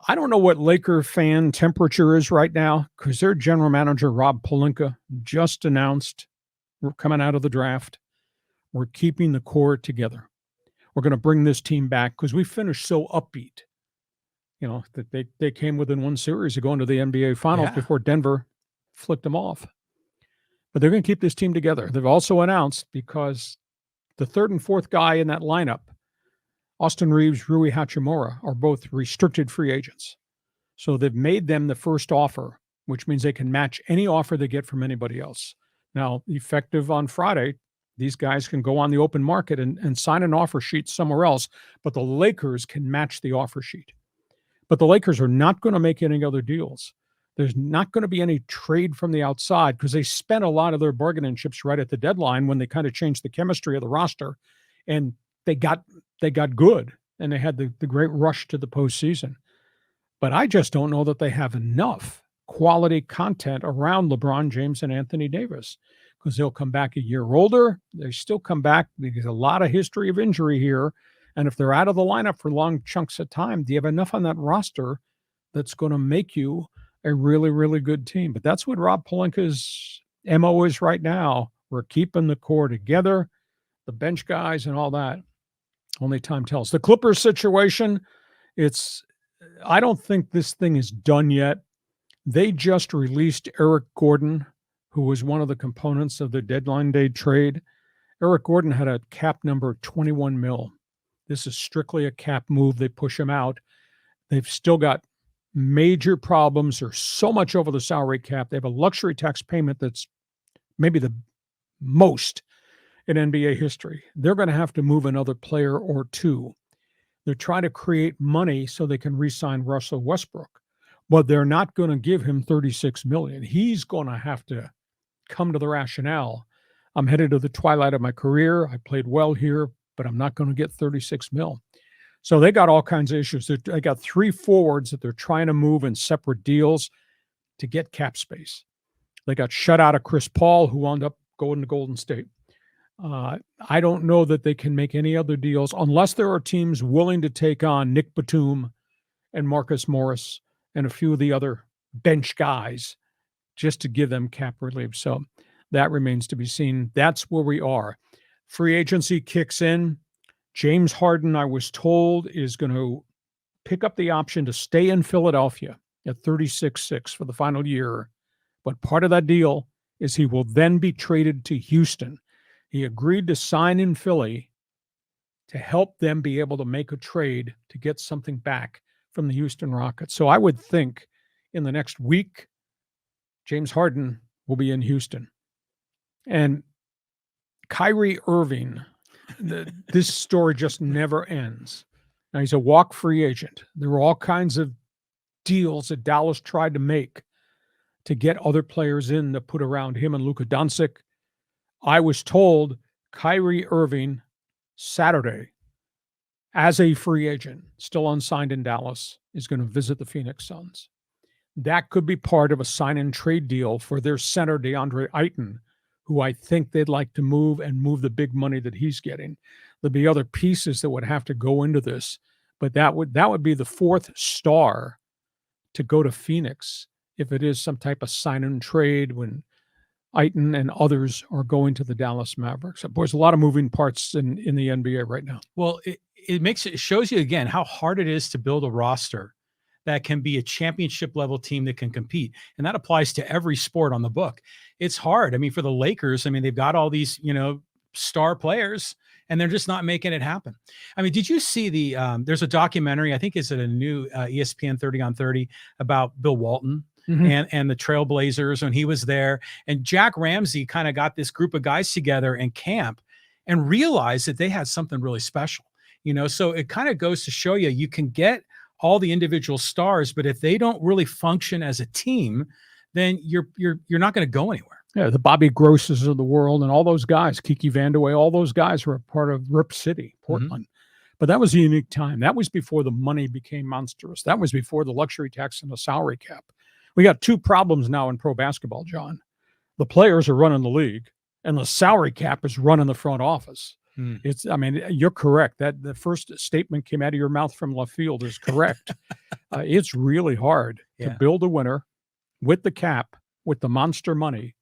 I don't know what Laker fan temperature is right now because their general manager, Rob Pelinka, just announced we're coming out of the draft. We're keeping the core together. We're going to bring this team back because we finished so upbeat. That they came within one series of going to the NBA Finals before Denver flicked them off. But they're going to keep this team together. They've also announced, because the third and fourth guy in that lineup, Austin Reeves, Rui Hachimura, are both restricted free agents. So they've made them the first offer, which means they can match any offer they get from anybody else. Now, effective on Friday, these guys can go on the open market and sign an offer sheet somewhere else, but the Lakers can match the offer sheet. But the Lakers are not going to make any other deals. There's not going to be any trade from the outside because they spent a lot of their bargaining chips right at the deadline when they kind of changed the chemistry of the roster, and they got good, and they had the great rush to the postseason. But I just don't know that they have enough quality content around LeBron James and Anthony Davis, because they'll come back a year older. They still come back because a lot of history of injury here. And if they're out of the lineup for long chunks of time, do you have enough on that roster that's going to make you a really, really good team? But that's what Rob Pelinka's MO is right now. We're keeping the core together, the bench guys and all that. Only time tells. The Clippers situation, I don't think this thing is done yet. They just released Eric Gordon, who was one of the components of the deadline day trade. Eric Gordon had a cap number 21 mil. This is strictly a cap move. They push him out. They've still got major problems. They're so much over the salary cap. They have a luxury tax payment that's maybe the most in NBA history. They're going to have to move another player or two. They're trying to create money so they can re-sign Russell Westbrook, but they're not going to give him $36 million. He's going to have to come to the rationale. I'm headed to the twilight of my career. I played well here, but I'm not going to get 36 mil. So they got all kinds of issues. They got 3 forwards that they're trying to move in separate deals to get cap space. They got shut out of Chris Paul, who wound up going to Golden State. I don't know that they can make any other deals unless there are teams willing to take on Nick Batum and Marcus Morris and a few of the other bench guys just to give them cap relief. So that remains to be seen. That's where we are. Free agency kicks in. James Harden, I was told, is going to pick up the option to stay in Philadelphia at 36-6 for the final year. But part of that deal is he will then be traded to Houston. He agreed to sign in Philly to help them be able to make a trade to get something back from the Houston Rockets. So I would think in the next week, James Harden will be in Houston. And Kyrie Irving, this story just never ends. Now, he's a walk free agent. There were all kinds of deals that Dallas tried to make to get other players in to put around him and Luka Doncic. I was told Kyrie Irving Saturday, as a free agent, still unsigned in Dallas, is going to visit the Phoenix Suns. That could be part of a sign-and-trade deal for their center, DeAndre Ayton, who I think they'd like to move the big money that he's getting. There'd be other pieces that would have to go into this, but that would be the 4th star to go to Phoenix if it is some type of sign-and-trade when Ayton and others are going to the Dallas Mavericks. There's a lot of moving parts in the NBA right now. Well, it shows you again how hard it is to build a roster that can be a championship level team that can compete. And that applies to every sport on the book. It's hard. I mean, for the Lakers, they've got all these, star players, and they're just not making it happen. I mean, did you see there's a documentary, I think it's a new ESPN 30 on 30 about Bill Walton and the Trailblazers when he was there. And Jack Ramsey kind of got this group of guys together in camp and realized that they had something really special, so it kind of goes to show you can get all the individual stars, but if they don't really function as a team, then you're not going to go anywhere. Yeah, the Bobby Grosses of the world and all those guys, Kiki Vandeweghe, all those guys were a part of Rip City, Portland. But that was a unique time. That was before the money became monstrous. That was before the luxury tax and the salary cap. We got 2 problems now in pro basketball, John. The players are running the league, and the salary cap is running the front office. Hmm. I mean, you're correct. That the first statement came out of your mouth from left field is correct. It's really hard to Yeah. build a winner with the cap, with the monster money,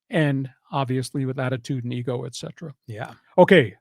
and obviously with attitude and ego, etc. Yeah. Okay,